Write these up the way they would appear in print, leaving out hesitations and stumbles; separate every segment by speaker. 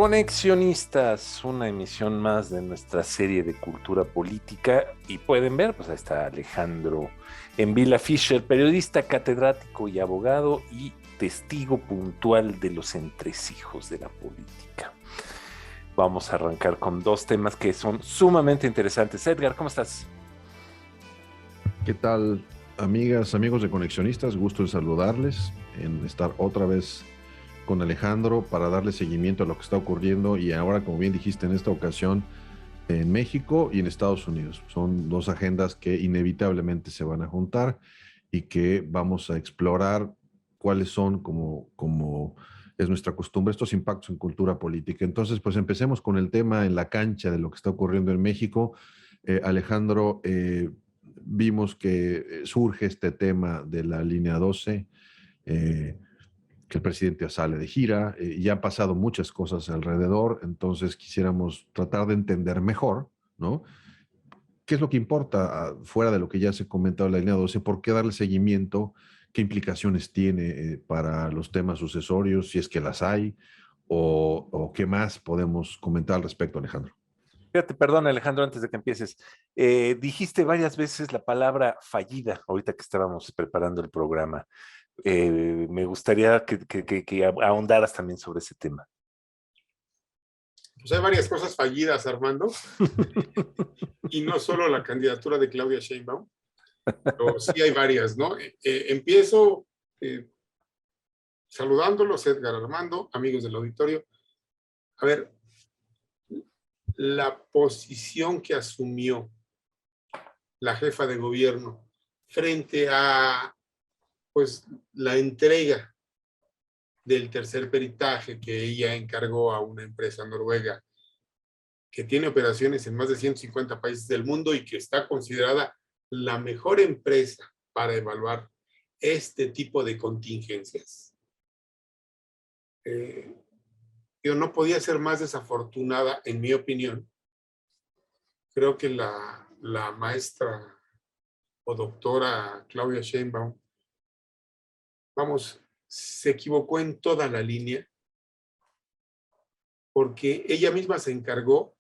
Speaker 1: Conexionistas, una emisión más de nuestra serie de cultura política y pueden ver, pues ahí está Alejandro Envila Fischer, periodista, catedrático y abogado y testigo puntual de los entresijos de la política. Vamos a arrancar con dos temas que son sumamente interesantes. Edgar, ¿cómo estás?
Speaker 2: ¿Qué tal, amigas, amigos de Conexionistas? Gusto en saludarles, en estar otra vez con Alejandro para darle seguimiento a lo que está ocurriendo y ahora, como bien dijiste, en esta ocasión en México y en Estados Unidos. Son dos agendas que inevitablemente se van a juntar y que vamos a explorar cuáles son, como es nuestra costumbre, estos impactos en cultura política. Entonces, pues empecemos con el tema en la cancha de lo que está ocurriendo en México. Alejandro, vimos que surge este tema de la línea 12, que el presidente sale de gira, ya han pasado muchas cosas alrededor, entonces quisiéramos tratar de entender mejor, ¿no? ¿Qué es lo que importa fuera de lo que ya se ha comentado en la línea 12? ¿Por qué darle seguimiento? ¿Qué implicaciones tiene para los temas sucesorios, si es que las hay? ¿O qué más podemos comentar al respecto, Alejandro?
Speaker 1: Fíjate, perdón, Alejandro, antes de que empieces. Dijiste varias veces la palabra fallida ahorita que estábamos preparando el programa. Me gustaría que ahondaras también sobre ese tema.
Speaker 3: Pues hay varias cosas fallidas, Armando, y no solo la candidatura de Claudia Sheinbaum, pero sí hay varias, ¿no? Empiezo saludándolos, Edgar, Armando, amigos del auditorio. A ver, la posición que asumió la jefa de gobierno frente a, pues, la entrega del tercer peritaje que ella encargó a una empresa noruega que tiene operaciones en más de 150 países del mundo y que está considerada la mejor empresa para evaluar este tipo de contingencias. Yo no podía ser más desafortunada, en mi opinión. Creo que la maestra o doctora Claudia Sheinbaum, vamos, se equivocó en toda la línea, porque ella misma se encargó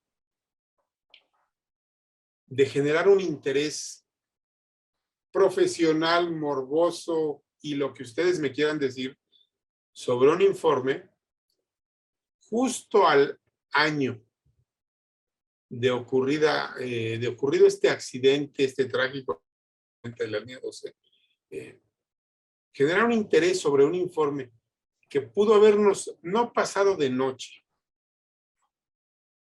Speaker 3: de generar un interés profesional, morboso y lo que ustedes me quieran decir sobre un informe justo al año de ocurrido este accidente, este trágico de la línea 12, generar un interés sobre un informe que pudo habernos no pasado de noche,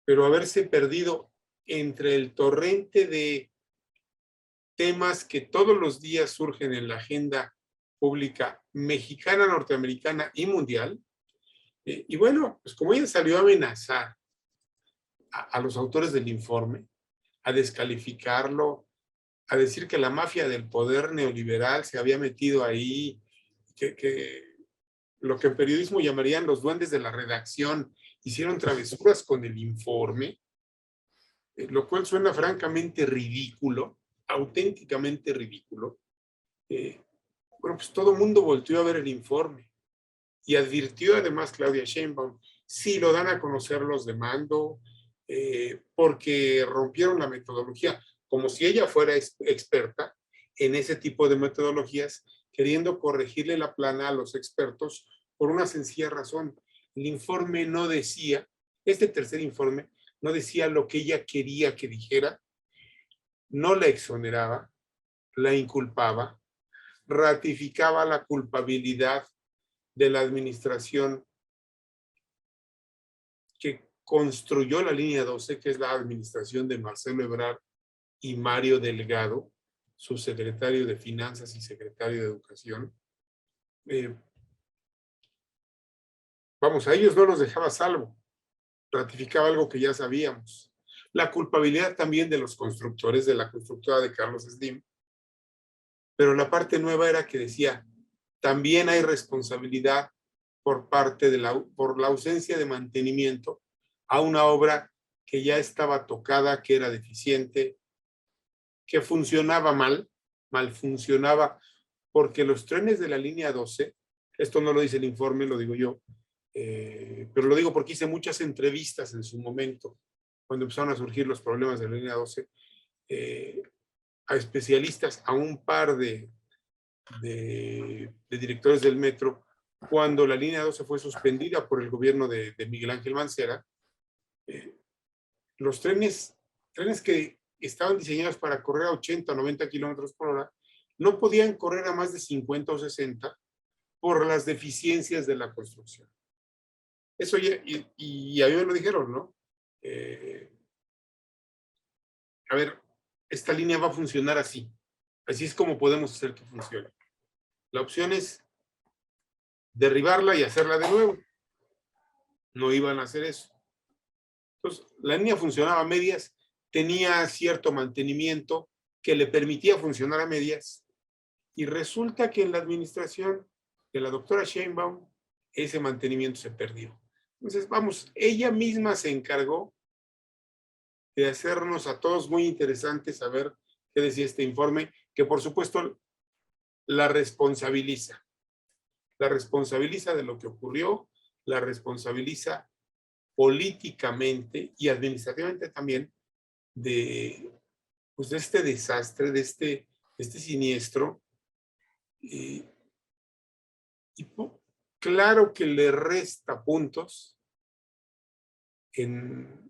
Speaker 3: pero haberse perdido entre el torrente de temas que todos los días surgen en la agenda pública mexicana, norteamericana y mundial. Y bueno, pues como ella salió a amenazar a los autores del informe, a descalificarlo, a decir que la mafia del poder neoliberal se había metido ahí, que lo que en periodismo llamarían los duendes de la redacción hicieron travesuras con el informe, lo cual suena francamente ridículo, auténticamente ridículo. Bueno, pues todo el mundo volteó a ver el informe y advirtió además Claudia Sheinbaum, si lo dan a conocer los demando, porque rompieron la metodología, como si ella fuera experta en ese tipo de metodologías, queriendo corregirle la plana a los expertos por una sencilla razón. El informe no decía, este tercer informe no decía lo que ella quería que dijera, no la exoneraba, la inculpaba, ratificaba la culpabilidad de la administración que construyó la línea 12, que es la administración de Marcelo Ebrard y Mario Delgado, su secretario de Finanzas y secretario de Educación. Vamos, a ellos no los dejaba a salvo, ratificaba algo que ya sabíamos. La culpabilidad también de los constructores de la constructora de Carlos Slim, pero la parte nueva era que decía, también hay responsabilidad por la ausencia de mantenimiento a una obra que ya estaba tocada, que era deficiente, que funcionaba mal funcionaba, porque los trenes de la línea 12, esto no lo dice el informe, lo digo yo, pero lo digo porque hice muchas entrevistas en su momento, cuando empezaron a surgir los problemas de la línea 12, a especialistas, a un par de directores del metro, cuando la línea 12 fue suspendida por el gobierno de Miguel Ángel Mancera. Los trenes que estaban diseñados para correr a 80 o 90 kilómetros por hora no podían correr a más de 50 o 60 por las deficiencias de la construcción. Eso ya, y a mí me lo dijeron, ¿no? A ver, esta línea va a funcionar así. Así es como podemos hacer que funcione. La opción es derribarla y hacerla de nuevo. No iban a hacer eso. Entonces, la línea funcionaba a medias, tenía cierto mantenimiento que le permitía funcionar a medias. Y resulta que en la administración de la doctora Sheinbaum, ese mantenimiento se perdió. Entonces, vamos, ella misma se encargó de hacernos a todos muy interesantes saber qué decía este informe, que por supuesto la responsabiliza. La responsabiliza de lo que ocurrió, la responsabiliza políticamente y administrativamente también de este desastre, de este siniestro. Claro que le resta puntos en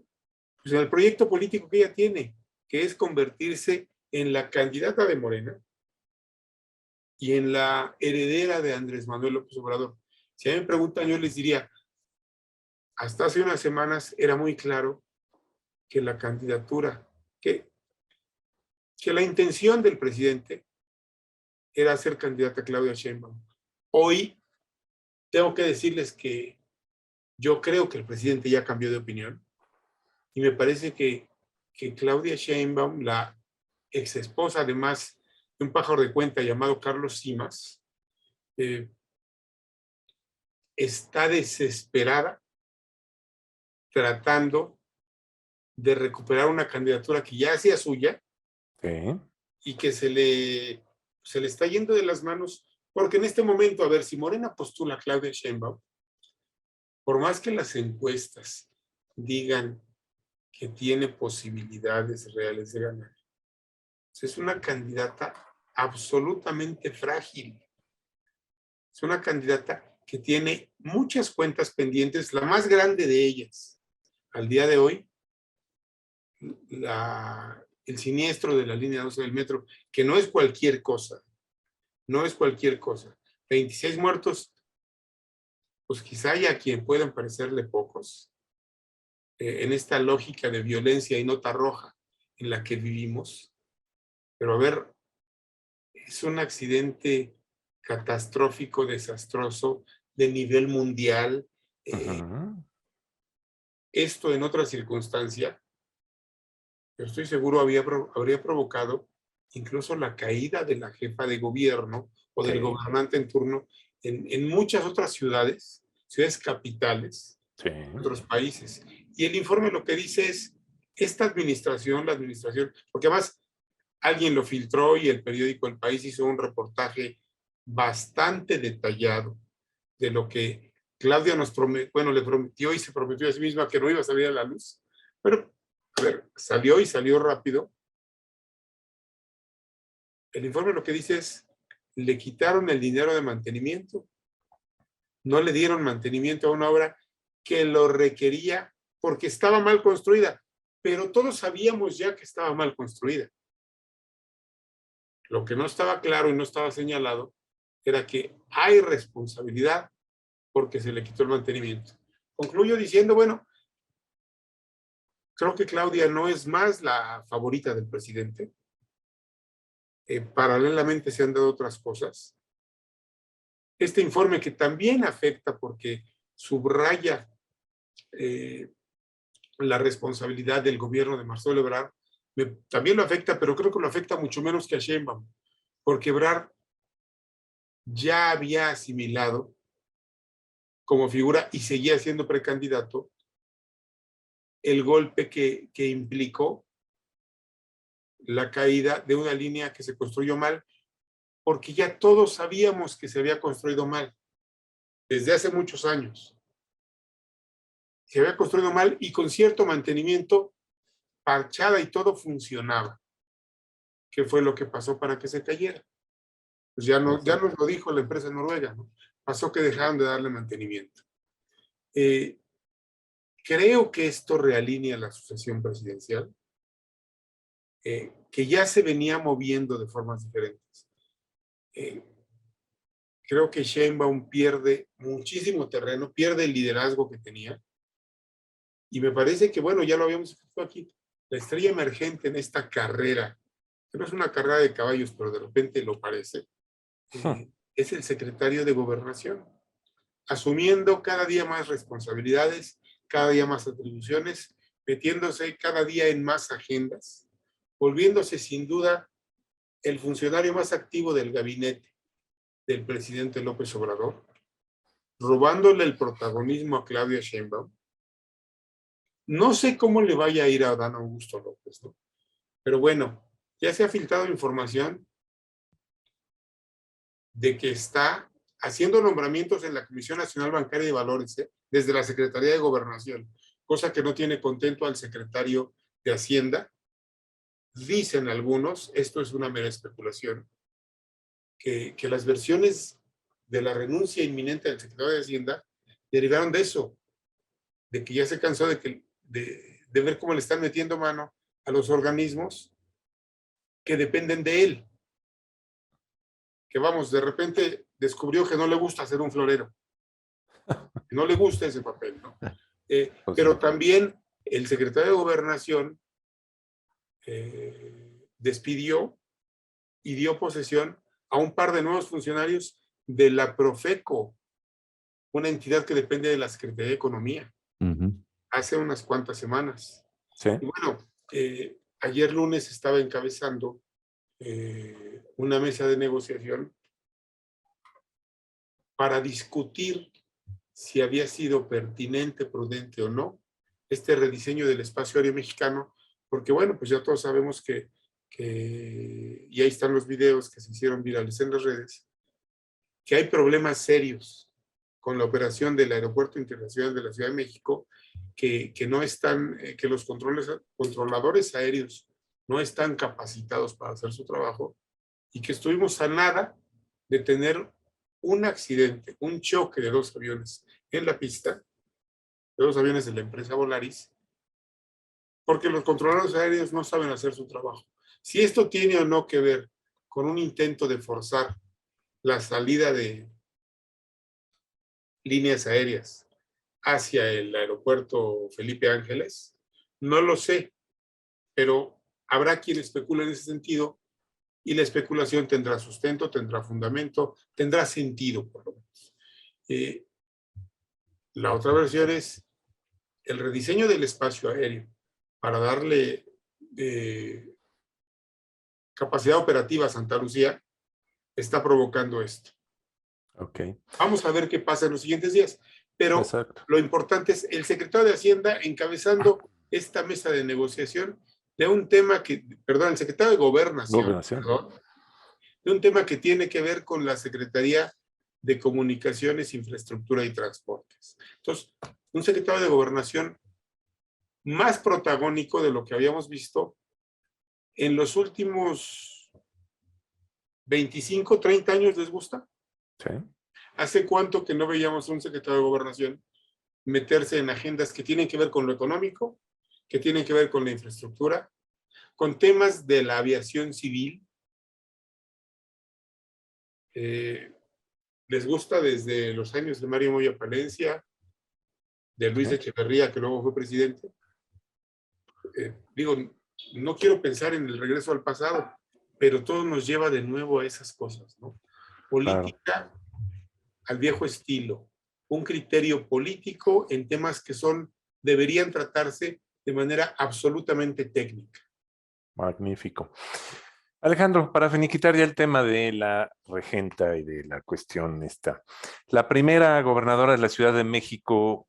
Speaker 3: el proyecto político que ella tiene, que es convertirse en la candidata de Morena y en la heredera de Andrés Manuel López Obrador. Si a mí me preguntan, yo les diría, hasta hace unas semanas era muy claro que la candidatura, que la intención del presidente era hacer candidata a Claudia Sheinbaum. Hoy tengo que decirles que yo creo que el presidente ya cambió de opinión y me parece que Claudia Sheinbaum, la ex esposa además de un pájaro de cuenta llamado Carlos Simas, está desesperada tratando de recuperar una candidatura que ya hacía suya,
Speaker 1: sí,
Speaker 3: y que se le está yendo de las manos, porque en este momento, a ver, si Morena postula a Claudia Sheinbaum, por más que las encuestas digan que tiene posibilidades reales de ganar, es una candidata absolutamente frágil. Es una candidata que tiene muchas cuentas pendientes, la más grande de ellas, al día de hoy, el siniestro de la línea 12 del metro, que no es cualquier cosa, no es cualquier cosa. 26 muertos, pues quizá haya a quien puedan parecerle pocos, en esta lógica de violencia y nota roja en la que vivimos. Pero a ver, es un accidente catastrófico, desastroso, de nivel mundial. Esto en otra circunstancia, yo estoy seguro habría provocado incluso la caída de la jefa de gobierno o del gobernante en turno en muchas otras ciudades capitales, de otros países. Y el informe lo que dice es, esta administración, la administración, porque además alguien lo filtró y el periódico El País hizo un reportaje bastante detallado de lo que Claudia nos prometió, le prometió y se prometió a sí misma que no iba a salir a la luz. Pero, a ver, salió y salió rápido. El informe lo que dice es, le quitaron el dinero de mantenimiento, no le dieron mantenimiento a una obra que lo requería porque estaba mal construida, pero todos sabíamos ya que estaba mal construida. Lo que no estaba claro y no estaba señalado era que hay responsabilidad porque se le quitó el mantenimiento. Concluyo diciendo, bueno, creo que Claudia no es más la favorita del presidente. Paralelamente se han dado otras cosas. Este informe que también afecta porque subraya la responsabilidad del gobierno de Marcelo Ebrard, también lo afecta, pero creo que lo afecta mucho menos que a Sheinbaum, porque Ebrard ya había asimilado como figura y seguía siendo precandidato el golpe que implicó la caída de una línea que se construyó mal, porque ya todos sabíamos que se había construido mal desde hace muchos años. se había construido mal y con cierto mantenimiento, parchada y todo funcionaba. ¿Qué fue lo que pasó para que se cayera? Pues ya nos lo dijo la empresa noruega, ¿no? Pasó que dejaron de darle mantenimiento. Creo que esto realinea la sucesión presidencial, que ya se venía moviendo de formas diferentes. Creo que Sheinbaum pierde muchísimo terreno, pierde el liderazgo que tenía, y me parece que, bueno, ya lo habíamos escrito aquí, la estrella emergente en esta carrera, que no es una carrera de caballos, pero de repente lo parece, es el secretario de Gobernación, asumiendo cada día más responsabilidades, cada día más atribuciones, metiéndose cada día en más agendas, volviéndose sin duda el funcionario más activo del gabinete del presidente López Obrador, robándole el protagonismo a Claudia Sheinbaum. No sé cómo le vaya a ir a Adán Augusto López, ¿no? Pero bueno, ya se ha filtrado información de que está haciendo nombramientos en la Comisión Nacional Bancaria de Valores, desde la Secretaría de Gobernación, cosa que no tiene contento al secretario de Hacienda. Dicen algunos, esto es una mera especulación, que las versiones de la renuncia inminente del secretario de Hacienda derivaron de eso, de que ya se cansó de ver cómo le están metiendo mano a los organismos que dependen de él. Que vamos, de repente descubrió que no le gusta ser un florero, que no le gusta ese papel, ¿no? Pero también el secretario de Gobernación despidió y dio posesión a un par de nuevos funcionarios de la Profeco, una entidad que depende de la Secretaría de Economía, hace unas cuantas semanas.
Speaker 1: Sí.
Speaker 3: Y bueno, ayer lunes estaba encabezando una mesa de negociación para discutir si había sido pertinente, prudente o no este rediseño del espacio aéreo mexicano, porque bueno, pues ya todos sabemos que y ahí están los videos que se hicieron virales en las redes, que hay problemas serios con la operación del Aeropuerto Internacional de la Ciudad de México, que no están, que los controladores aéreos no están capacitados para hacer su trabajo, y que estuvimos a nada de tener un accidente, un choque de dos aviones en la pista, de dos aviones de la empresa Volaris, porque los controladores aéreos no saben hacer su trabajo. Si esto tiene o no que ver con un intento de forzar la salida de líneas aéreas hacia el aeropuerto Felipe Ángeles, no lo sé, pero habrá quien especule en ese sentido, y la especulación tendrá sustento, tendrá fundamento, tendrá sentido, por lo menos. La otra versión es el rediseño del espacio aéreo para darle capacidad operativa a Santa Lucía está provocando esto.
Speaker 1: Okay.
Speaker 3: Vamos a ver qué pasa en los siguientes días. Pero lo importante es el secretario de Hacienda encabezando esta mesa de negociación de un tema que, perdón, el secretario de Gobernación. Perdón, de un tema que tiene que ver con la Secretaría de Comunicaciones, Infraestructura y Transportes. Entonces, un secretario de Gobernación más protagónico de lo que habíamos visto en los últimos 25, 30 años, ¿les gusta?
Speaker 1: Sí.
Speaker 3: ¿Hace cuánto que no veíamos a un secretario de Gobernación meterse en agendas que tienen que ver con lo económico, que tienen que ver con la infraestructura, con temas de la aviación civil? Les gusta desde los años de Mario Moya Palencia, de Luis Echeverría, que luego fue presidente. Digo, no quiero pensar en el regreso al pasado, pero todo nos lleva de nuevo a esas cosas, ¿no? Política al viejo estilo, un criterio político en temas que deberían tratarse de manera absolutamente técnica.
Speaker 1: Magnífico. Alejandro, para finiquitar ya el tema de la regenta y de la cuestión esta, la primera gobernadora de la Ciudad de México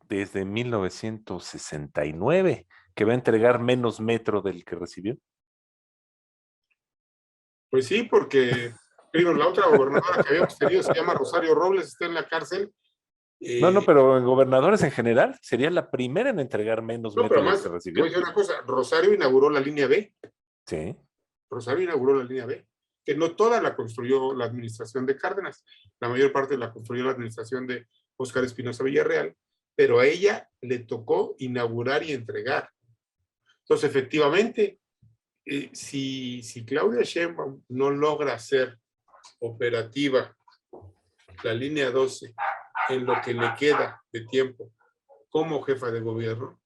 Speaker 1: desde 1969, que va a entregar menos metro del que recibió.
Speaker 3: Pues sí, porque primero la otra gobernadora que habíamos tenido se llama Rosario Robles, está en la cárcel,
Speaker 1: No, pero en gobernadores en general sería la primera en entregar menos
Speaker 3: No, pero
Speaker 1: metros de los
Speaker 3: además,
Speaker 1: que
Speaker 3: te voy
Speaker 1: recibió.
Speaker 3: a decir una cosa, Rosario inauguró la línea B.
Speaker 1: Sí.
Speaker 3: Rosario inauguró la línea B, que no toda la construyó la administración de Cárdenas, la mayor parte la construyó la administración de Óscar Espinosa Villarreal, pero a ella le tocó inaugurar y entregar. Entonces, efectivamente, si Claudia Sheinbaum no logra hacer operativa la línea 12 en lo que le queda de tiempo como jefa de gobierno,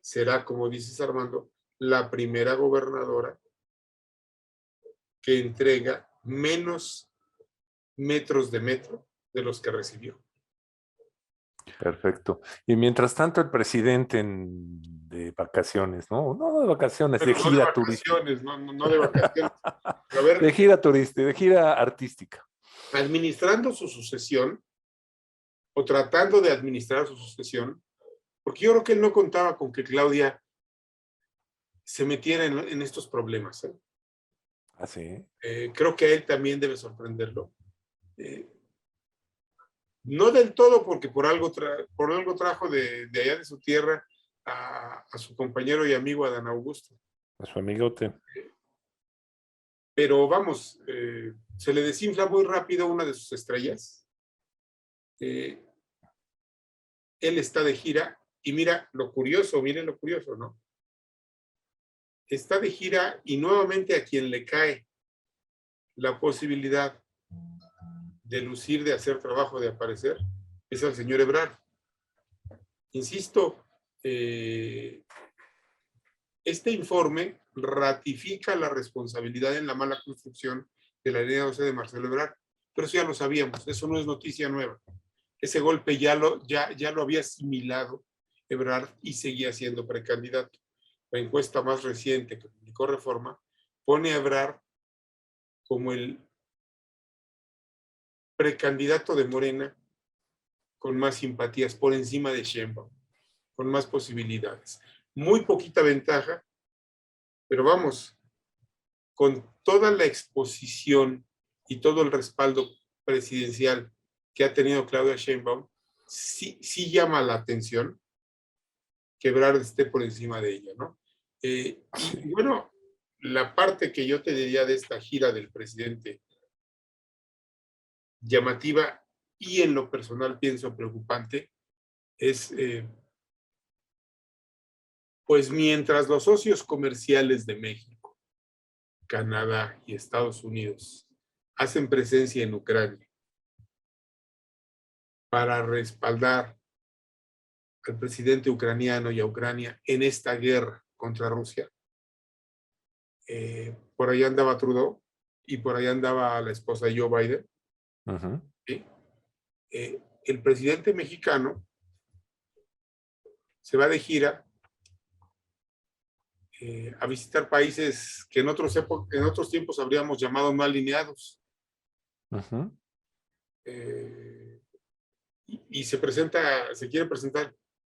Speaker 3: será, como dices Armando, la primera gobernadora que entrega menos metros de metro de los que recibió.
Speaker 1: Perfecto. Y mientras tanto, el presidente de vacaciones, ¿no? No de vacaciones,
Speaker 3: Pero
Speaker 1: de
Speaker 3: no de
Speaker 1: gira turística.
Speaker 3: vacaciones, no de vacaciones. A ver,
Speaker 1: De gira turística, de gira artística.
Speaker 3: administrando su sucesión, o tratando de administrar su sucesión, porque yo creo que él no contaba con que Claudia se metiera en estos problemas.
Speaker 1: Ah, sí.
Speaker 3: Creo que a él también debe sorprenderlo. No del todo, porque por algo trajo de allá de su tierra a su compañero y amigo Adán Augusto.
Speaker 1: A su amigote.
Speaker 3: Pero vamos, se le desinfla muy rápido una de sus estrellas. Él está de gira y miren lo curioso, ¿no? Está de gira y nuevamente a quien le cae la posibilidad de lucir, de hacer trabajo, de aparecer, es al señor Ebrard. Insisto, este informe ratifica la responsabilidad en la mala construcción de la línea 12 de Marcelo Ebrard, pero eso ya lo sabíamos, eso no es noticia nueva. Ese golpe ya lo había asimilado Ebrard y seguía siendo precandidato. La encuesta más reciente que publicó Reforma pone a Ebrard como el precandidato de Morena con más simpatías por encima de Sheinbaum, con más posibilidades. Muy poquita ventaja, pero vamos, con toda la exposición y todo el respaldo presidencial que ha tenido Claudia Sheinbaum, sí llama la atención que Ebrard esté por encima de ella, ¿no? Y bueno, la parte que yo te diría de esta gira del presidente llamativa y en lo personal pienso preocupante es pues mientras los socios comerciales de México, Canadá y Estados Unidos hacen presencia en Ucrania para respaldar al presidente ucraniano y a Ucrania en esta guerra contra Rusia, por ahí andaba Trudeau y por ahí andaba la esposa de Joe Biden. ¿Sí? El presidente mexicano se va de gira a visitar países que en otros tiempos habríamos llamado no alineados. Y se quiere presentar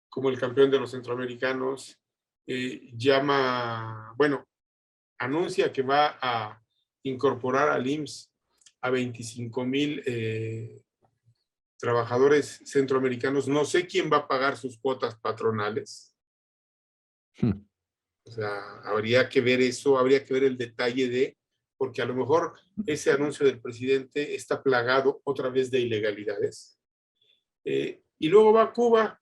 Speaker 3: como el campeón de los centroamericanos. Anuncia que va a incorporar al IMSS a 25,000 trabajadores centroamericanos. No sé quién va a pagar sus cuotas patronales. O sea, habría que ver eso, habría que ver el detalle porque a lo mejor ese anuncio del presidente está plagado otra vez de ilegalidades. Y luego va a Cuba,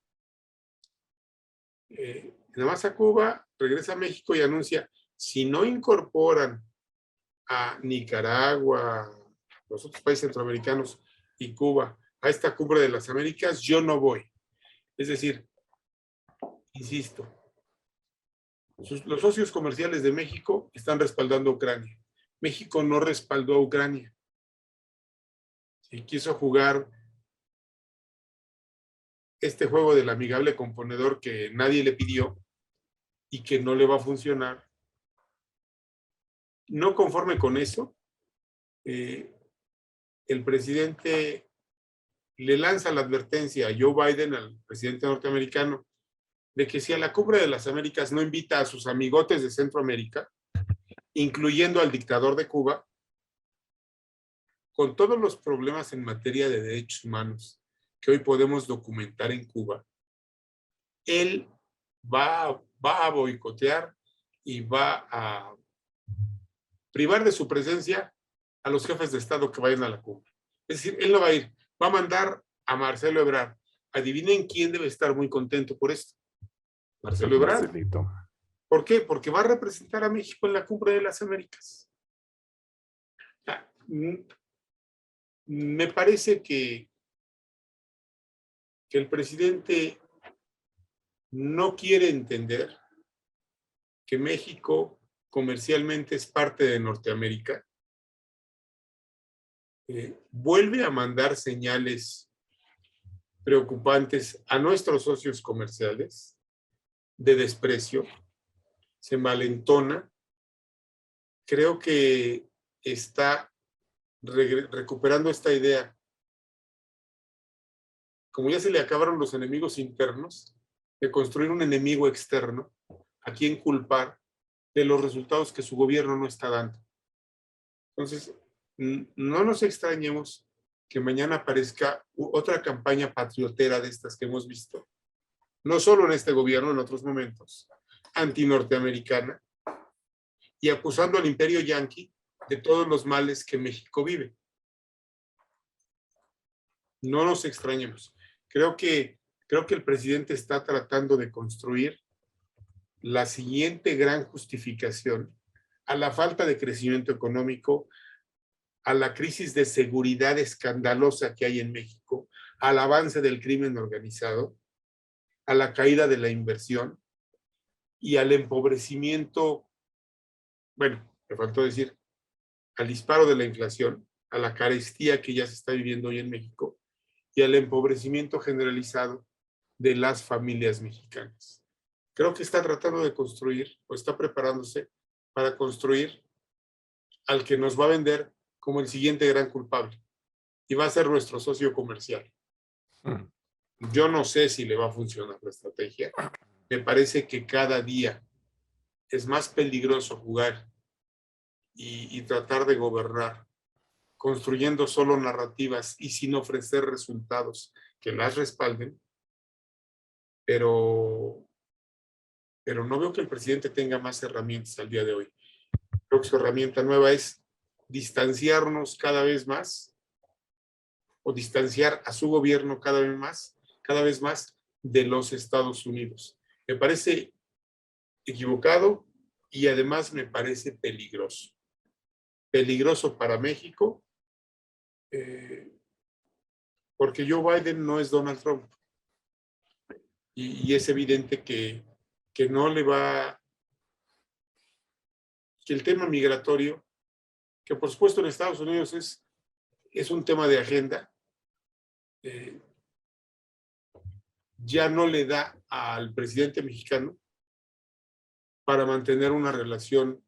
Speaker 3: nada más a Cuba, regresa a México y anuncia, si no incorporan a Nicaragua, los otros países centroamericanos y Cuba a esta cumbre de las Américas, yo no voy. Es decir, insisto, los socios comerciales de México están respaldando a Ucrania. México no respaldó a Ucrania. Y quiso jugar este juego del amigable componedor que nadie le pidió y que no le va a funcionar. No conforme con eso, el presidente le lanza la advertencia a Joe Biden, al presidente norteamericano, de que si a la cumbre de las Américas no invita a sus amigotes de Centroamérica, incluyendo al dictador de Cuba, con todos los problemas en materia de derechos humanos que hoy podemos documentar en Cuba, él va a boicotear y va a privar de su presencia a los jefes de Estado que vayan a la cumbre. Es decir, él no va a ir, va a mandar a Marcelo Ebrard. Adivinen quién debe estar muy contento por esto. Marcelo Ebrard.
Speaker 1: Marcelito.
Speaker 3: ¿Por qué? Porque va a representar a México en la Cumbre de las Américas. Me parece que el presidente no quiere entender que México comercialmente es parte de Norteamérica. Vuelve a mandar señales preocupantes a nuestros socios comerciales de desprecio, se malentona. Creo que está recuperando esta idea. Como ya se le acabaron los enemigos internos, de construir un enemigo externo a quien culpar de los resultados que su gobierno no está dando. Entonces, no nos extrañemos que mañana aparezca otra campaña patriotera de estas que hemos visto, no solo en este gobierno, en otros momentos, anti-norteamericana, y acusando al imperio yanqui de todos los males que México vive. No nos extrañemos. Creo que el presidente está tratando de construir la siguiente gran justificación a la falta de crecimiento económico, a la crisis de seguridad escandalosa que hay en México, al avance del crimen organizado, a la caída de la inversión y al empobrecimiento, bueno, me faltó decir, al disparo de la inflación, a la carestía que ya se está viviendo hoy en México y al empobrecimiento generalizado de las familias mexicanas. Creo que está tratando de construir o está preparándose para construir al que nos va a vender como el siguiente gran culpable y va a ser nuestro socio comercial. Yo no sé si le va a funcionar la estrategia. Me parece que cada día es más peligroso jugar y tratar de gobernar construyendo solo narrativas y sin ofrecer resultados que las respalden, pero no veo que el presidente tenga más herramientas al día de hoy. Creo que su herramienta nueva es distanciarnos cada vez más o distanciar a su gobierno cada vez más de los Estados Unidos. Me parece equivocado y además me parece peligroso. Peligroso para México, porque Joe Biden no es Donald Trump. Y es evidente que no le va, que el tema migratorio, que por supuesto en Estados Unidos es un tema de agenda, ya no le da al presidente mexicano para mantener una relación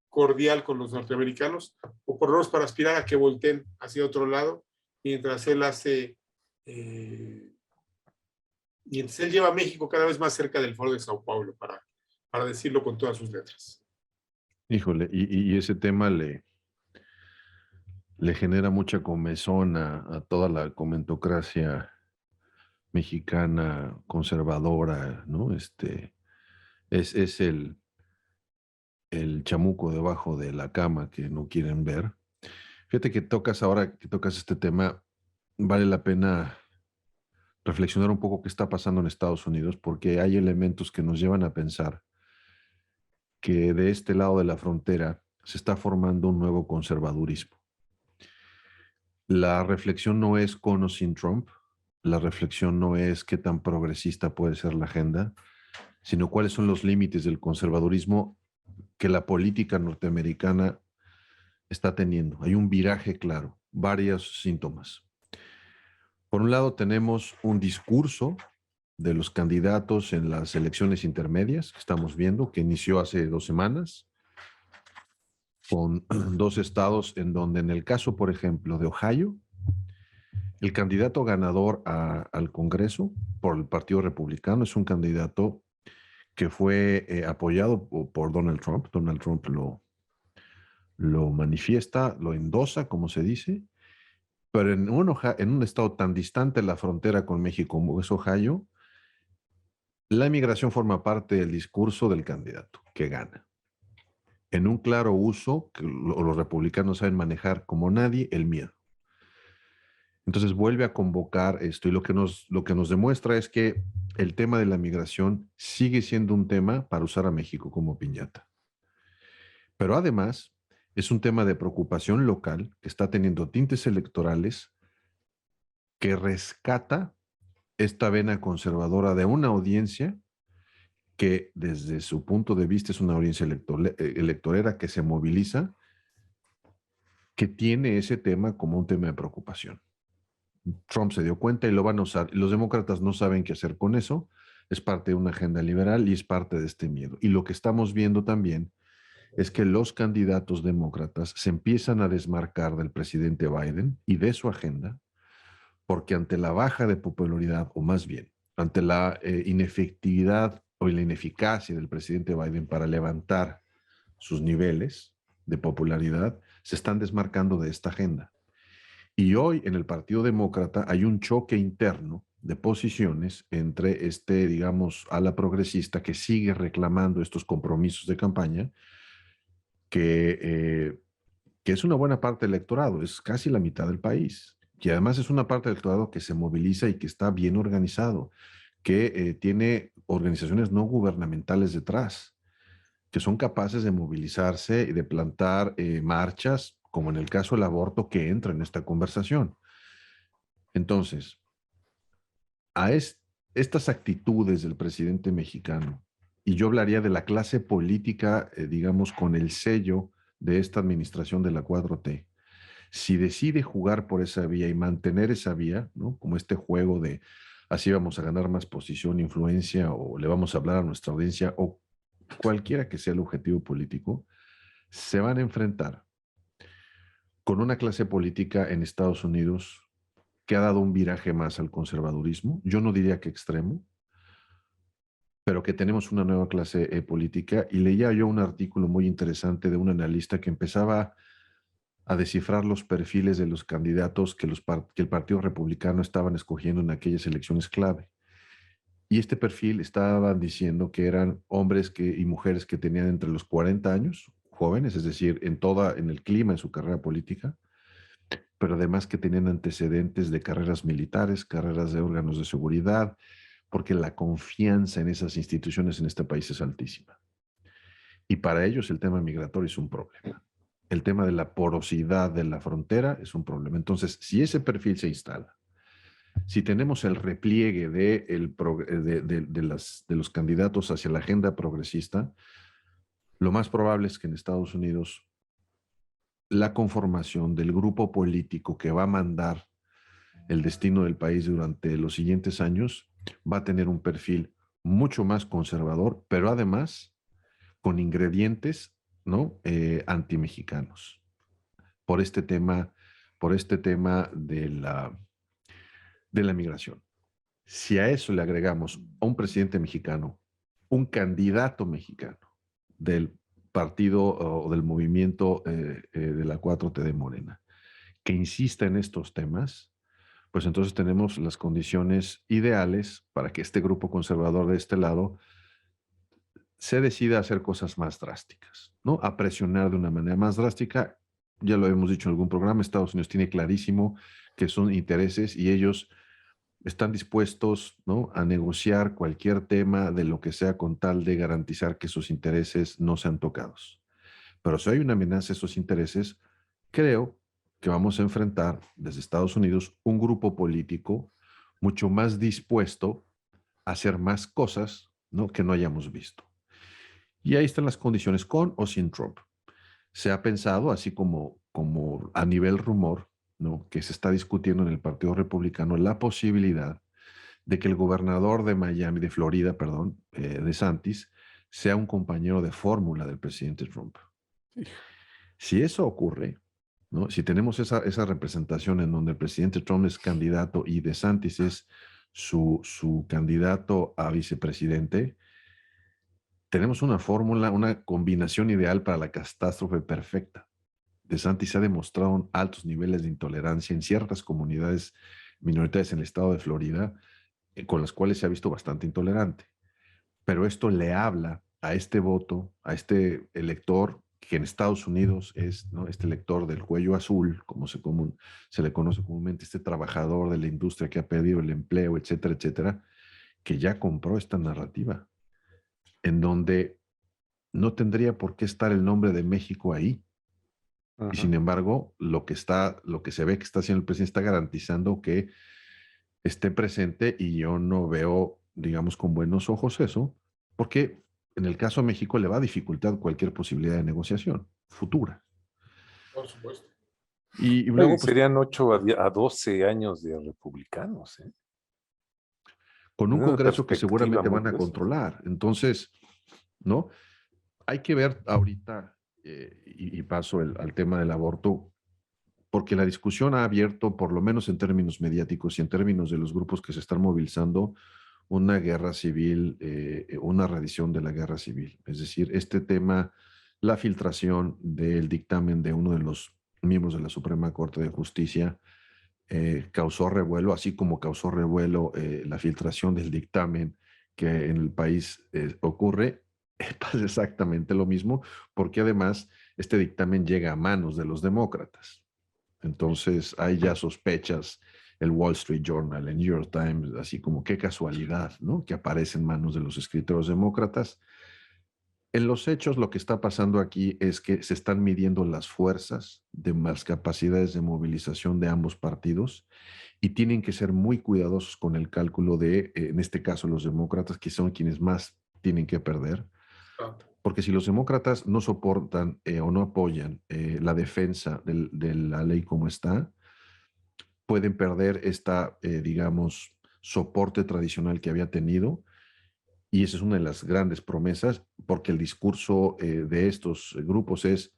Speaker 3: cordial con los norteamericanos, o por lo menos para aspirar a que volteen hacia otro lado, mientras él lleva a México cada vez más cerca del Foro de Sao Paulo, para decirlo con todas sus letras.
Speaker 2: Híjole, y ese tema le genera mucha comezón a toda la comentocracia mexicana conservadora, ¿no? Es el chamuco debajo de la cama que no quieren ver. Fíjate que ahora que tocas este tema, vale la pena reflexionar un poco qué está pasando en Estados Unidos, porque hay elementos que nos llevan a pensar que de este lado de la frontera se está formando un nuevo conservadurismo. La reflexión no es con o sin Trump, la reflexión no es qué tan progresista puede ser la agenda, sino cuáles son los límites del conservadurismo que la política norteamericana está teniendo. Hay un viraje claro, varios síntomas. Por un lado tenemos un discurso de los candidatos en las elecciones intermedias que estamos viendo, que inició hace 2 semanas, con 2 estados en donde, en el caso, por ejemplo, de Ohio, el candidato ganador al Congreso por el Partido Republicano es un candidato que fue apoyado por Donald Trump. Donald Trump lo manifiesta, lo endosa, como se dice, Pero en un estado tan distante de la frontera con México como es Ohio, la inmigración forma parte del discurso del candidato que gana. En un claro uso que los republicanos saben manejar como nadie el miedo. Entonces vuelve a convocar esto y lo que nos demuestra es que el tema de la migración sigue siendo un tema para usar a México como piñata. Pero además es un tema de preocupación local que está teniendo tintes electorales que rescata esta vena conservadora de una audiencia que desde su punto de vista es una audiencia electorera que se moviliza, que tiene ese tema como un tema de preocupación. Trump se dio cuenta y lo van a usar. Los demócratas no saben qué hacer con eso. Es parte de una agenda liberal y es parte de este miedo. Y lo que estamos viendo también es que los candidatos demócratas se empiezan a desmarcar del presidente Biden y de su agenda, porque ante la baja de popularidad, o más bien, ante la inefectividad o la ineficacia del presidente Biden para levantar sus niveles de popularidad, se están desmarcando de esta agenda. Y hoy en el Partido Demócrata hay un choque interno de posiciones entre digamos, ala progresista que sigue reclamando estos compromisos de campaña, que, eh, que es una buena parte del electorado, es casi la mitad del país, y además es una parte del electorado que se moviliza y que está bien organizado, que tiene organizaciones no gubernamentales detrás, que son capaces de movilizarse y de plantar marchas, como en el caso del aborto, que entra en esta conversación. Entonces, a estas actitudes del presidente mexicano, y yo hablaría de la clase política, digamos, con el sello de esta administración de la 4T, si decide jugar por esa vía y mantener esa vía, ¿no? Como este juego de así vamos a ganar más posición, influencia, o le vamos a hablar a nuestra audiencia, o cualquiera que sea el objetivo político, se van a enfrentar con una clase política en Estados Unidos que ha dado un viraje más al conservadurismo. Yo no diría que extremo, pero que tenemos una nueva clase política. Y leía yo un artículo muy interesante de un analista que empezaba a descifrar los perfiles de los candidatos que el Partido Republicano estaban escogiendo en aquellas elecciones clave. Y este perfil estaban diciendo que eran hombres y mujeres que tenían entre los 40 años, jóvenes, es decir, en el clima de su carrera política, pero además que tenían antecedentes de carreras militares, carreras de órganos de seguridad, porque la confianza en esas instituciones en este país es altísima. Y para ellos el tema migratorio es un problema. El tema de la porosidad de la frontera es un problema. Entonces, si ese perfil se instala, si tenemos el repliegue de los candidatos hacia la agenda progresista, lo más probable es que en Estados Unidos la conformación del grupo político que va a mandar el destino del país durante los siguientes años va a tener un perfil mucho más conservador, pero además con ingredientes, ¿no? Antimexicanos, por este tema, por este tema de la migración. Si a eso le agregamos a un presidente mexicano, un candidato mexicano del partido o del movimiento de la 4T de Morena, que insista en estos temas, pues entonces tenemos las condiciones ideales para que este grupo conservador de este lado se decida a hacer cosas más drásticas, ¿no? A presionar de una manera más drástica. Ya lo hemos dicho en algún programa, Estados Unidos tiene clarísimo que son intereses y ellos están dispuestos, ¿no? A negociar cualquier tema de lo que sea con tal de garantizar que sus intereses no sean tocados. Pero si hay una amenaza a esos intereses, creo que vamos a enfrentar desde Estados Unidos un grupo político mucho más dispuesto a hacer más cosas, ¿no? Que no hayamos visto. Y ahí están las condiciones con o sin Trump. Se ha pensado, así como a nivel rumor, ¿no? Que se está discutiendo en el Partido Republicano la posibilidad de que el gobernador de Miami, de Florida, perdón, DeSantis, sea un compañero de fórmula del presidente Trump. Si eso ocurre, ¿no? Si tenemos esa representación en donde el presidente Trump es candidato y DeSantis es su candidato a vicepresidente, tenemos una fórmula, una combinación ideal para la catástrofe perfecta. DeSantis ha demostrado altos niveles de intolerancia en ciertas comunidades minoritarias en el estado de Florida, con las cuales se ha visto bastante intolerante. Pero esto le habla a este voto, a este elector, que en Estados Unidos es, ¿no?, este elector del cuello azul, como se le conoce comúnmente, este trabajador de la industria que ha perdido el empleo, etcétera, etcétera, que ya compró esta narrativa, en donde no tendría por qué estar el nombre de México ahí. Y sin embargo, lo que se ve que está haciendo el presidente está garantizando que esté presente, y yo no veo, digamos, con buenos ojos eso, porque en el caso de México le va a dificultar cualquier posibilidad de negociación futura.
Speaker 3: Por supuesto.
Speaker 2: Y
Speaker 1: Oye,
Speaker 2: luego, pues,
Speaker 1: serían 8 a 12 años de republicanos, ¿eh?
Speaker 2: con
Speaker 1: Es
Speaker 2: un
Speaker 1: una
Speaker 2: Congreso que
Speaker 1: perspectiva
Speaker 2: seguramente
Speaker 1: muy
Speaker 2: van a
Speaker 1: gruesa.
Speaker 2: controlar. Entonces, ¿no? Hay que ver ahorita, y paso al tema del aborto, porque la discusión ha abierto, por lo menos en términos mediáticos y en términos de los grupos que se están movilizando, una guerra civil, una reedición de la guerra civil. Es decir, este tema, la filtración del dictamen de uno de los miembros de la Suprema Corte de Justicia, causó revuelo, así como causó revuelo la filtración del dictamen que en el país ocurre. Pasa exactamente lo mismo, porque además este dictamen llega a manos de los demócratas. Entonces hay ya sospechas, el Wall Street Journal, el New York Times, así como qué casualidad, ¿no?, que aparece en manos de los escritores demócratas. En los hechos, lo que está pasando aquí es que se están midiendo las fuerzas de las capacidades de movilización de ambos partidos, y tienen que ser muy cuidadosos con el cálculo de, en este caso, los demócratas, que son quienes más tienen que perder.
Speaker 3: Ah,
Speaker 2: Porque si los demócratas no soportan o no apoyan la defensa de la ley como está, pueden perder esta, digamos, soporte tradicional que había tenido. Y esa es una de las grandes promesas, porque el discurso de estos grupos es: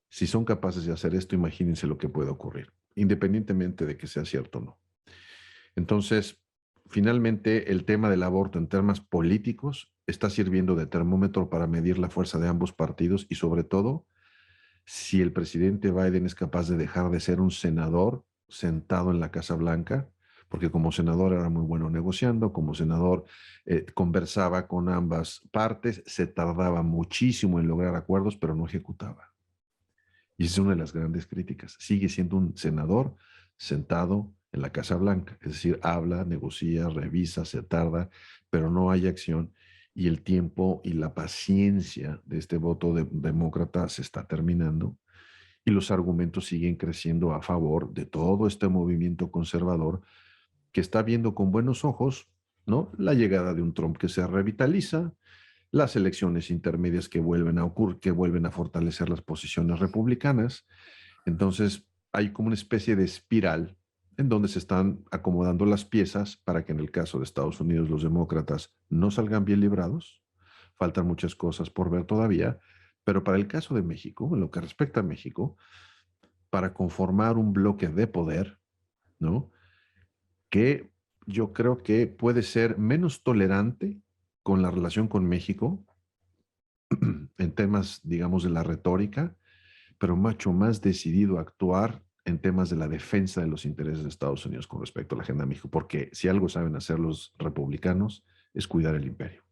Speaker 2: si son capaces de hacer esto, imagínense lo que puede ocurrir, independientemente de que sea cierto o no. Entonces, finalmente, el tema del aborto en temas políticos está sirviendo de termómetro para medir la fuerza de ambos partidos, y sobre todo, si el presidente Biden es capaz de dejar de ser un senador sentado en la Casa Blanca, porque como senador era muy bueno negociando, como senador conversaba con ambas partes, se tardaba muchísimo en lograr acuerdos, pero no ejecutaba. Y esa es una de las grandes críticas. Sigue siendo un senador sentado en la Casa Blanca, es decir, habla, negocia, revisa, se tarda, pero no hay acción, y el tiempo y la paciencia de este voto demócrata se está terminando, y los argumentos siguen creciendo a favor de todo este movimiento conservador que está viendo con buenos ojos, ¿no?, la llegada de un Trump que se revitaliza, las elecciones intermedias que vuelven a ocurrir, que vuelven a fortalecer las posiciones republicanas. Entonces, hay como una especie de espiral en donde se están acomodando las piezas para que en el caso de Estados Unidos los demócratas no salgan bien librados. Faltan muchas cosas por ver todavía, pero para el caso de México, en lo que respecta a México, para conformar un bloque de poder, ¿no?, que yo creo que puede ser menos tolerante con la relación con México en temas, digamos, de la retórica, pero mucho más decidido a actuar en temas de la defensa de los intereses de Estados Unidos con respecto a la agenda de México, porque si algo saben hacer los republicanos es cuidar el imperio.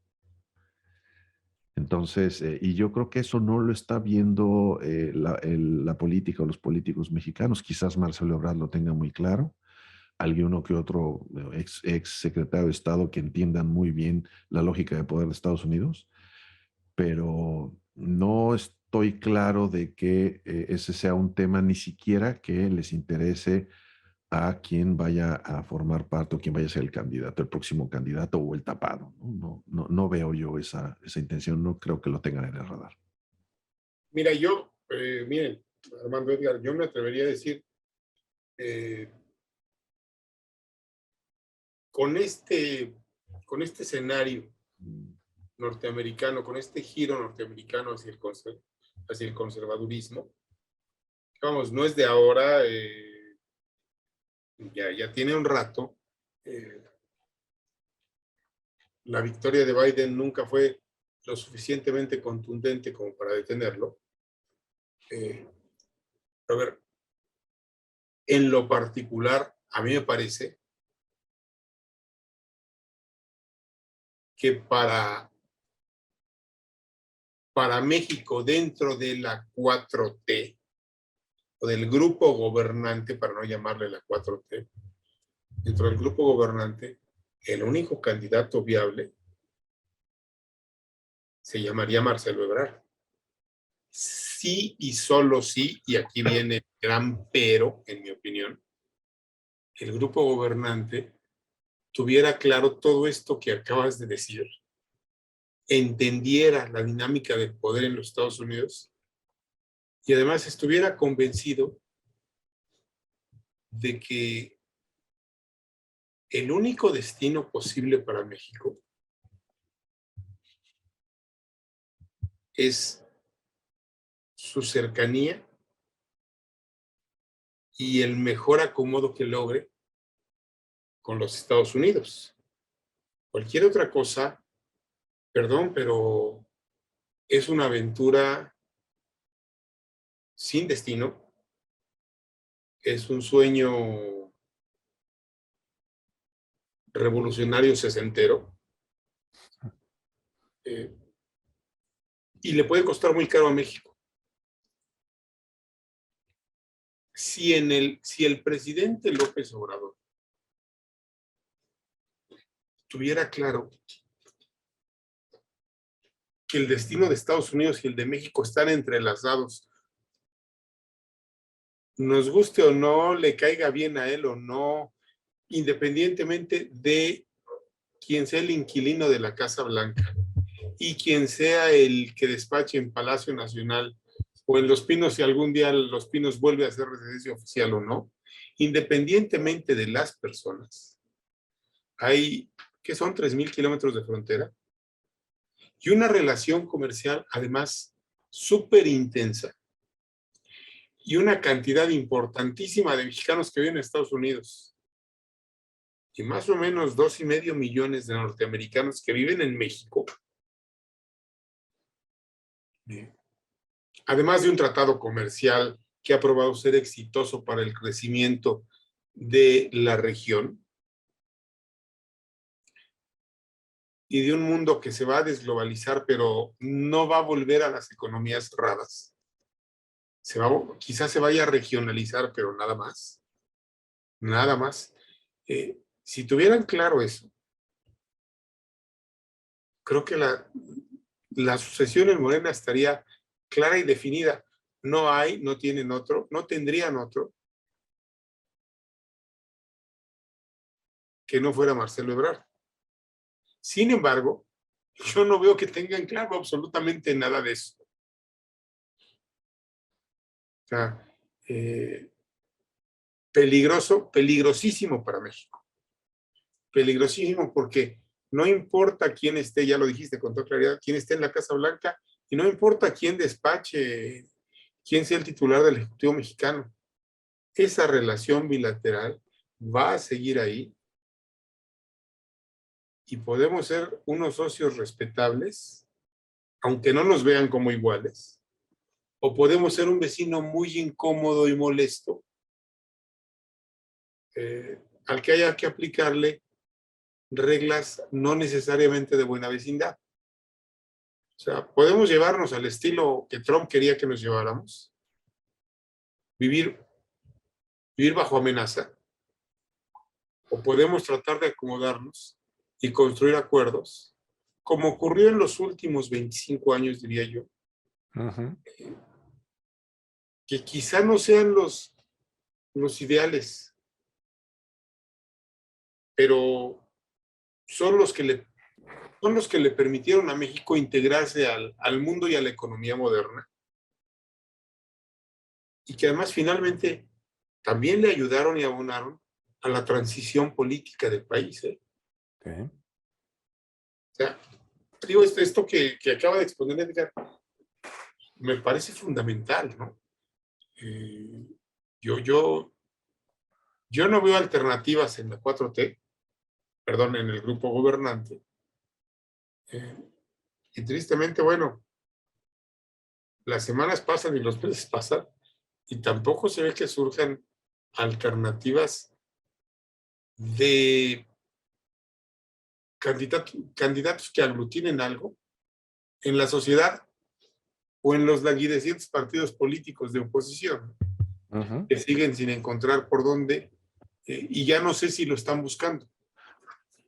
Speaker 2: Entonces, y yo creo que eso no lo está viendo la política o los políticos mexicanos. Quizás Marcelo Ebrard lo tenga muy claro, alguno que otro ex secretario de Estado que entiendan muy bien la lógica de poder de Estados Unidos, pero no estoy claro de que ese sea un tema ni siquiera que les interese a quien vaya a formar parte o quien vaya a ser el candidato, el próximo candidato o el tapado. No veo yo esa intención, no creo que lo tengan en el radar.
Speaker 3: mira, miren, Armando, Edgar, yo me atrevería a decir, eh, con con este escenario norteamericano, con este giro norteamericano hacia el conservadurismo, vamos, no es de ahora, ya tiene un rato. La victoria de Biden nunca fue lo suficientemente contundente como para detenerlo. A ver, en lo particular, a mí me parece que para México, dentro de la 4T, o del grupo gobernante, para no llamarle la 4T, dentro del grupo gobernante, el único candidato viable se llamaría Marcelo Ebrard. Sí y solo sí, y aquí viene el gran pero, en mi opinión, el grupo gobernante tuviera claro todo esto que acabas de decir, entendiera la dinámica del poder en los Estados Unidos y además estuviera convencido de que el único destino posible para México es su cercanía y el mejor acomodo que logre con los Estados Unidos. Cualquier otra cosa, perdón, pero es una aventura sin destino, es un sueño revolucionario sesentero, y le puede costar muy caro a México. Si el presidente López Obrador tuviera claro que el destino de Estados Unidos y el de México están entrelazados, nos guste o no, le caiga bien a él o no, independientemente de quién sea el inquilino de la Casa Blanca y quien sea el que despache en Palacio Nacional o en Los Pinos, si algún día Los Pinos vuelve a ser residencia oficial o no, independientemente de las personas, hay, que son 3,000 kilómetros de frontera y una relación comercial además súper intensa y una cantidad importantísima de mexicanos que viven en Estados Unidos y más o menos 2,5 millones de norteamericanos que viven en México, además de un tratado comercial que ha probado ser exitoso para el crecimiento de la región y de un mundo que se va a desglobalizar, pero no va a volver a las economías cerradas. Quizás se vaya a regionalizar, pero nada más. Nada más. Si tuvieran claro eso, creo que la sucesión en Morena estaría clara y definida. No tienen otro, no tendrían otro que no fuera Marcelo Ebrard. Sin embargo, yo no veo que tengan claro absolutamente nada de eso. O sea, peligrosísimo para México. Peligrosísimo porque no importa quién esté, ya lo dijiste con toda claridad, quién esté en la Casa Blanca y no importa quién despache, quién sea el titular del Ejecutivo mexicano. Esa relación bilateral va a seguir ahí y podemos ser unos socios respetables, aunque no nos vean como iguales, o podemos ser un vecino muy incómodo y molesto al que haya que aplicarle reglas no necesariamente de buena vecindad. O sea, podemos llevarnos al estilo que Trump quería que nos lleváramos, vivir bajo amenaza, o podemos tratar de acomodarnos y construir acuerdos, como ocurrió en los últimos 25 años, diría yo, que quizá no sean los ideales, pero son los que le permitieron a México integrarse al mundo y a la economía moderna, y que además finalmente también le ayudaron y abonaron a la transición política del país.
Speaker 1: Okay.
Speaker 3: O sea, digo, esto que acaba de exponer Edgar, me parece fundamental, ¿no? Yo no veo alternativas en la 4T, perdón, en el grupo gobernante. Y tristemente, bueno, las semanas pasan y los meses pasan y tampoco se ve que surjan alternativas de candidatos que aglutinen algo en la sociedad o en los languidecientes partidos políticos de oposición, que siguen sin encontrar por dónde, y ya no sé si lo están buscando.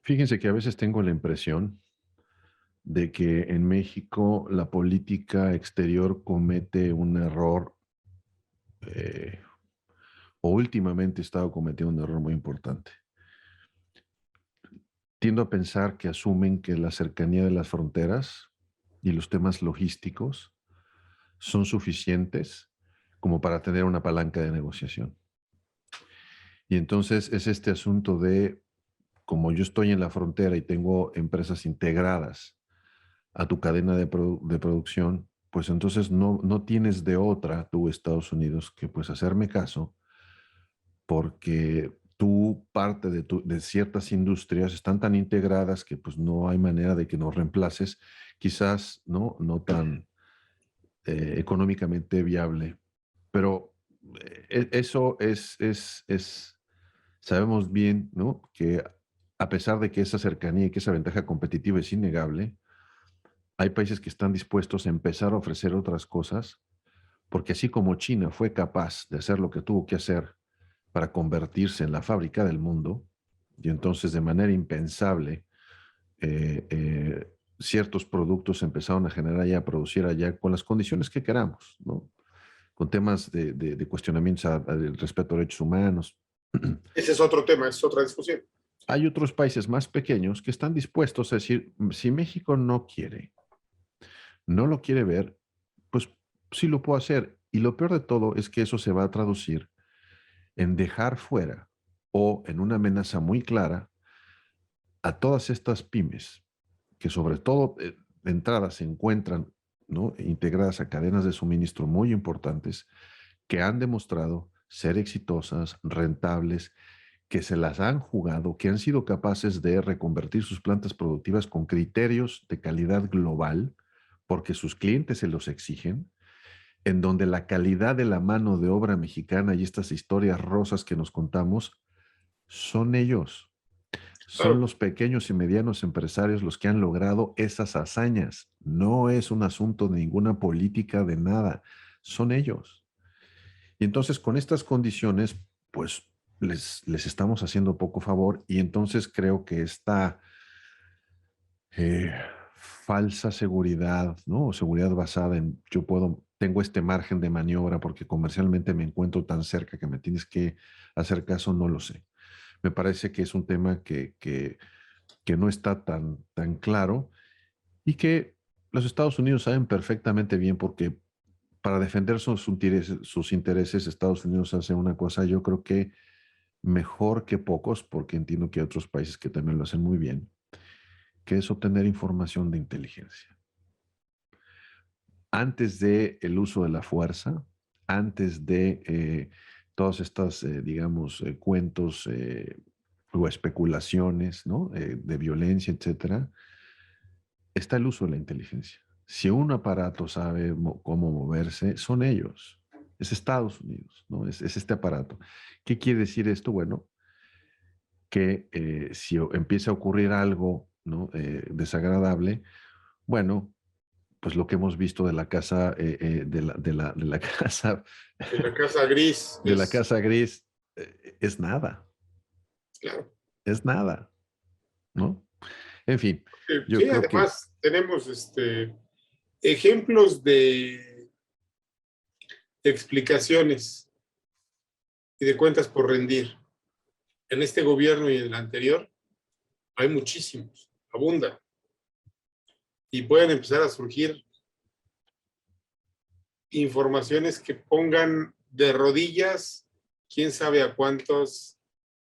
Speaker 2: Fíjense que a veces tengo la impresión de que en México la política exterior comete un error, o últimamente ha estado cometiendo un error muy importante. Tiendo a pensar que asumen que la cercanía de las fronteras y los temas logísticos son suficientes como para tener una palanca de negociación. Y entonces es este asunto de, como yo estoy en la frontera y tengo empresas integradas a tu cadena de producción, pues entonces no tienes de otra, tú, Estados Unidos, que pues hacerme caso, porque tú, parte de ciertas industrias están tan integradas que pues no hay manera de que nos reemplaces, quizás no tan económicamente viable, pero eso sabemos bien, ¿no? Que a pesar de que esa cercanía y que esa ventaja competitiva es innegable, hay países que están dispuestos a empezar a ofrecer otras cosas, porque así como China fue capaz de hacer lo que tuvo que hacer para convertirse en la fábrica del mundo, y entonces de manera impensable ciertos productos se empezaron a generar y a producir allá con las condiciones que queramos, ¿no? Con temas de cuestionamientos al respeto a derechos humanos.
Speaker 3: Ese es otro tema, es otra discusión.
Speaker 2: Hay otros países más pequeños que están dispuestos a decir, si México no lo quiere ver, pues sí lo puedo hacer. Y lo peor de todo es que eso se va a traducir en dejar fuera o en una amenaza muy clara a todas estas pymes, que sobre todo de entrada se encuentran, ¿no?, integradas a cadenas de suministro muy importantes, que han demostrado ser exitosas, rentables, que se las han jugado, que han sido capaces de reconvertir sus plantas productivas con criterios de calidad global, porque sus clientes se los exigen, en donde la calidad de la mano de obra mexicana y estas historias rosas que nos contamos son ellos. Son los pequeños y medianos empresarios los que han logrado esas hazañas. No es un asunto de ninguna política de nada. Son ellos. Y entonces con estas condiciones, pues les estamos haciendo poco favor, y entonces creo que esta falsa seguridad, ¿no? O seguridad basada en tengo este margen de maniobra porque comercialmente me encuentro tan cerca que me tienes que hacer caso, no lo sé. Me parece que es un tema que no está tan claro, y que los Estados Unidos saben perfectamente bien, porque para defender sus intereses, Estados Unidos hace una cosa, yo creo que mejor que pocos, porque entiendo que hay otros países que también lo hacen muy bien, que es obtener información de inteligencia. Antes de el uso de la fuerza, antes de todas estas, digamos, cuentos o especulaciones, ¿no?, de violencia, etcétera, está el uso de la inteligencia. Si un aparato sabe cómo moverse, son ellos. Es Estados Unidos, ¿no? Es este aparato. ¿Qué quiere decir esto? Bueno, que si empieza a ocurrir algo, ¿no?, desagradable, bueno, pues lo que hemos visto de la casa, de la casa,
Speaker 3: De la casa gris.
Speaker 2: de la casa gris, es nada,
Speaker 3: Claro.
Speaker 2: es nada, ¿no? En fin, yo
Speaker 3: Sí,
Speaker 2: creo que
Speaker 3: además tenemos ejemplos de explicaciones y de cuentas por rendir. En este gobierno y en el anterior hay muchísimos, abundan. Y pueden empezar a surgir informaciones que pongan de rodillas quién sabe a cuántos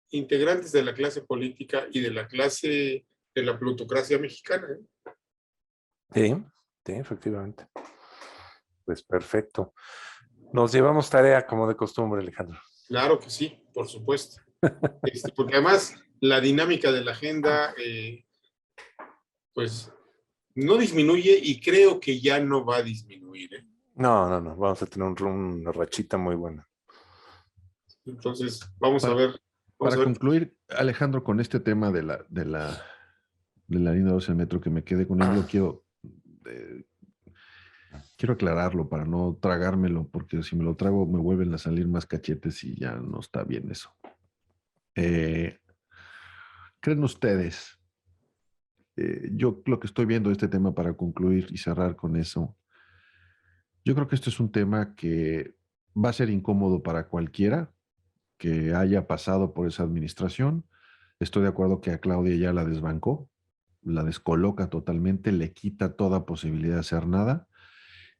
Speaker 3: integrantes de la clase política y de la clase de la plutocracia mexicana.
Speaker 1: Sí, efectivamente. Pues perfecto. Nos llevamos tarea como de costumbre, Alejandro.
Speaker 3: Claro que sí, por supuesto. Porque además la dinámica de la agenda, pues no disminuye, y creo que ya no va a disminuir.
Speaker 1: No, vamos a tener una rachita muy buena.
Speaker 3: Entonces, vamos a
Speaker 2: Para,
Speaker 3: ver. Vamos a
Speaker 2: para
Speaker 3: ver.
Speaker 2: concluir, Alejandro, con este tema de la línea 12 del metro, que me quede con ello, eh, quiero aclararlo para no tragármelo, porque si me lo trago me vuelven a salir más cachetes y ya no está bien eso. Eh, ¿Creen ustedes? Yo lo que estoy viendo de este tema para concluir y cerrar con eso, yo creo que este es un tema que va a ser incómodo para cualquiera que haya pasado por esa administración. Estoy de acuerdo que a Claudia ya la desbancó, la descoloca totalmente, le quita toda posibilidad de hacer nada.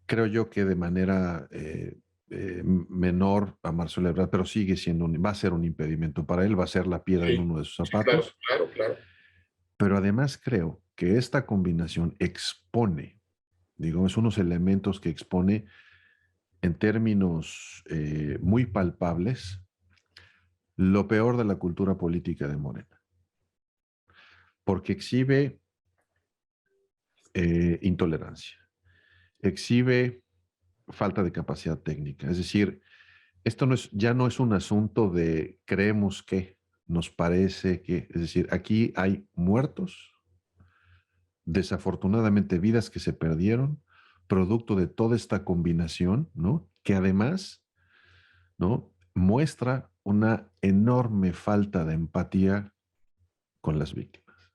Speaker 2: Creo yo que de manera menor a Marcelo Ebrard, pero sigue siendo va a ser un impedimento para él, va a ser la piedra en
Speaker 3: Sí,
Speaker 2: uno de sus
Speaker 3: sí, claro,
Speaker 2: zapatos.
Speaker 3: claro, claro.
Speaker 2: Pero además creo que esta combinación expone, digamos, unos elementos que expone en términos muy palpables lo peor de la cultura política de Morena, porque exhibe intolerancia, exhibe falta de capacidad técnica. Es decir, esto no es, ya no es un asunto de creemos que, nos parece que, es decir, aquí hay muertos, desafortunadamente vidas que se perdieron, producto de toda esta combinación, ¿no? Que además, ¿no? Muestra una enorme falta de empatía con las víctimas,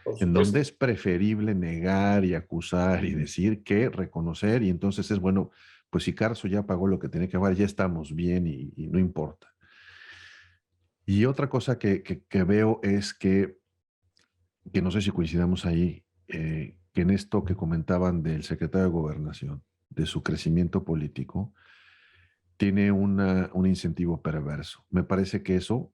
Speaker 3: Por
Speaker 2: en donde
Speaker 3: supuesto.
Speaker 2: es preferible negar y acusar y decir que reconocer, y entonces es bueno, pues si Carso ya pagó lo que tenía que pagar, ya estamos bien y no importa. Y otra cosa que veo es que no sé si coincidamos ahí, que en esto que comentaban del secretario de Gobernación, de su crecimiento político, tiene un incentivo perverso. Me parece que eso,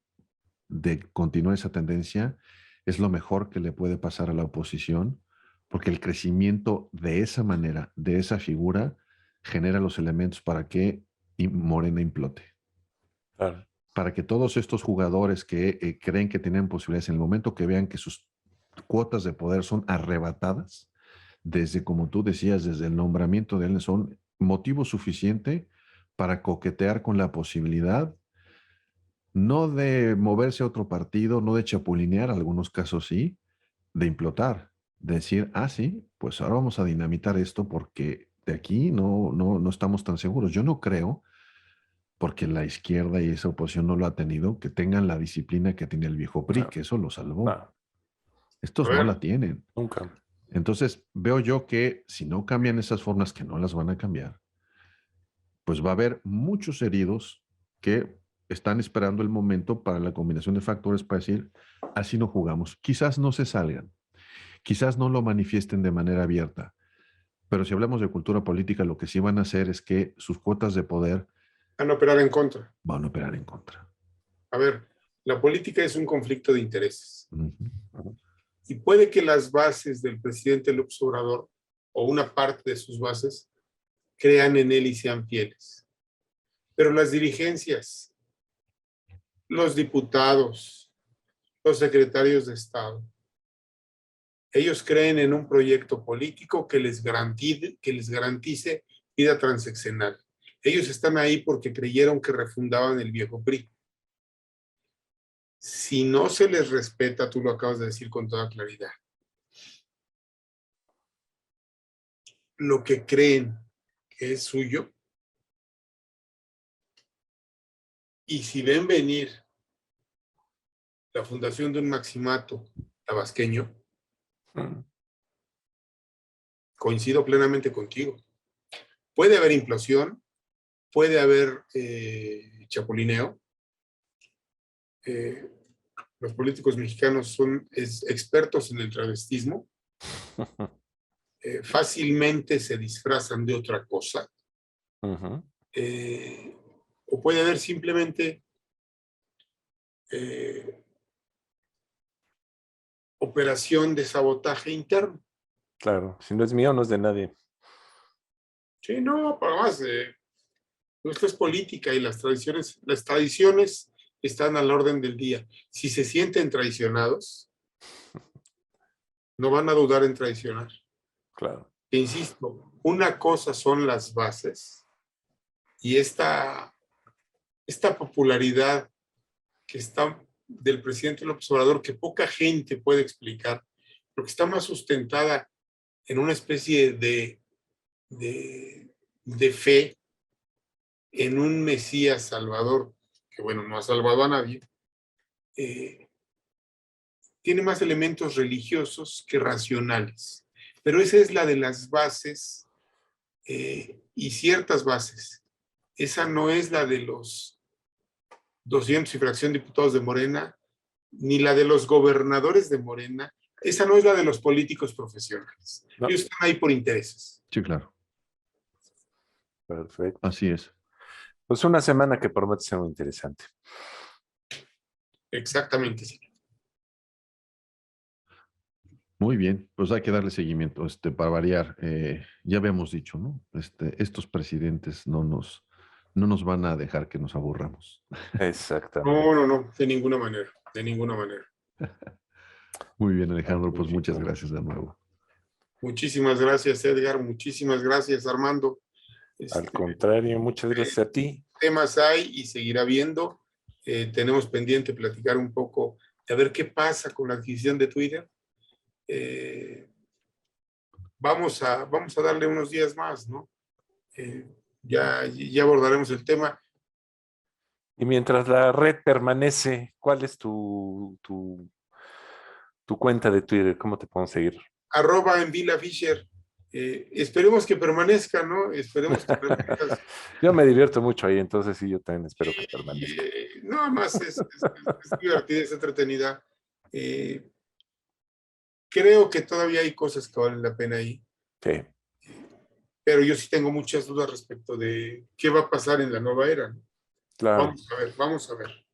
Speaker 2: de continuar esa tendencia, es lo mejor que le puede pasar a la oposición, porque el crecimiento de esa manera, de esa figura, genera los elementos para que Morena implote.
Speaker 1: Claro.
Speaker 2: Para que todos estos jugadores que creen que tienen posibilidades en el momento que vean que sus cuotas de poder son arrebatadas, desde, como tú decías, desde el nombramiento de él, son motivo suficiente para coquetear con la posibilidad, no de moverse a otro partido, no de chapulinear, algunos casos sí, de implotar, de decir, ah, sí, pues ahora vamos a dinamitar esto porque de aquí no estamos tan seguros. Yo no creo, porque la izquierda y esa oposición no lo ha tenido, que tengan la disciplina que tiene el viejo PRI,
Speaker 1: No,
Speaker 2: que eso lo salvó.
Speaker 1: no,
Speaker 3: A
Speaker 2: Estos no
Speaker 3: ver,
Speaker 2: la tienen.
Speaker 1: nunca.
Speaker 2: Entonces, veo yo que si no cambian esas formas, que no las van a cambiar, pues va a haber muchos heridos que están esperando el momento para la combinación de factores para decir, así no jugamos. Quizás no se salgan, quizás no lo manifiesten de manera abierta, pero si hablamos de cultura política, lo que sí van a hacer es que sus cuotas de poder
Speaker 3: van a operar en contra.
Speaker 2: van a operar en contra.
Speaker 3: A ver, la política es un conflicto de intereses.
Speaker 2: Uh-huh.
Speaker 3: Y puede que las bases del presidente López Obrador, o una parte de sus bases, crean en él y sean fieles. Pero las dirigencias, los diputados, los secretarios de Estado, ellos creen en un proyecto político que les garantice vida transeccional. Ellos están ahí porque creyeron que refundaban el viejo PRI. Si no se les respeta, tú lo acabas de decir con toda claridad, lo que creen que es suyo, y si ven venir la fundación de un maximato tabasqueño,
Speaker 1: Mm.
Speaker 3: coincido plenamente contigo. Puede haber implosión, puede haber chapulineo. Los políticos mexicanos son expertos en el travestismo. Fácilmente se disfrazan de otra cosa.
Speaker 1: Uh-huh.
Speaker 3: O puede haber simplemente operación de sabotaje interno.
Speaker 1: Claro, si no es mío, no es de nadie.
Speaker 3: Sí, no, para más, esto es política y las tradiciones están al orden del día. Si se sienten traicionados, no van a dudar en traicionar.
Speaker 1: Claro.
Speaker 3: que, insisto, una cosa son las bases y esta popularidad que está del presidente López Obrador, que poca gente puede explicar, porque está más sustentada en una especie de fe en un Mesías Salvador, que bueno, no ha salvado a nadie, tiene más elementos religiosos que racionales. Pero esa es la de las bases y ciertas bases. Esa no es la de los 200 y fracción diputados de Morena, ni la de los gobernadores de Morena. Esa no es la de los políticos profesionales.
Speaker 1: No.
Speaker 3: Ellos están ahí por intereses.
Speaker 2: Sí, claro.
Speaker 1: Perfecto.
Speaker 2: Así es.
Speaker 1: Pues una semana que promete ser muy interesante.
Speaker 3: Exactamente, sí.
Speaker 2: Muy bien, pues hay que darle seguimiento, para variar. Ya habíamos dicho, ¿no? Estos presidentes no nos van a dejar que nos aburramos.
Speaker 1: Exactamente.
Speaker 3: No, de ninguna manera, de ninguna manera.
Speaker 2: Muy bien, Alejandro, pues muchas gracias de nuevo.
Speaker 3: Muchísimas gracias, Edgar, muchísimas gracias, Armando.
Speaker 1: Al contrario, muchas gracias a ti.
Speaker 3: Temas hay y seguirá viendo. Tenemos pendiente platicar un poco de a ver qué pasa con la adquisición de Twitter. Vamos a darle unos días más, ¿no? Ya abordaremos el tema.
Speaker 1: Y mientras la red permanece, ¿cuál es tu cuenta de Twitter? ¿Cómo te podemos seguir?
Speaker 3: @envilafisher. Esperemos que permanezca, ¿no? Esperemos que permanezca.
Speaker 1: Yo me divierto mucho ahí, entonces sí, yo también espero que permanezca.
Speaker 3: Nada más es divertida, es entretenida. Creo que todavía hay cosas que valen la pena ahí.
Speaker 1: Sí.
Speaker 3: Pero yo sí tengo muchas dudas respecto de qué va a pasar en la nueva era, ¿no?
Speaker 1: Claro.
Speaker 3: Vamos a ver.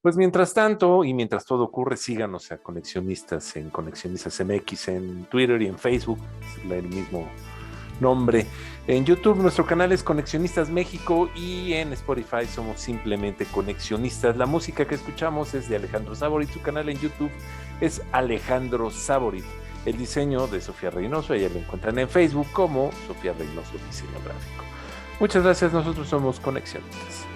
Speaker 1: Pues mientras tanto, y mientras todo ocurre, síganos a Conexionistas en Conexionistas MX en Twitter y en Facebook, es el mismo nombre. En YouTube nuestro canal es Conexionistas México y en Spotify somos simplemente Conexionistas. La música que escuchamos es de Alejandro Saborit, su canal en YouTube es Alejandro Saborit. El diseño de Sofía Reynoso, ella lo encuentran en Facebook como Sofía Reynoso Diseño Gráfico. Muchas gracias, nosotros somos Conexionistas.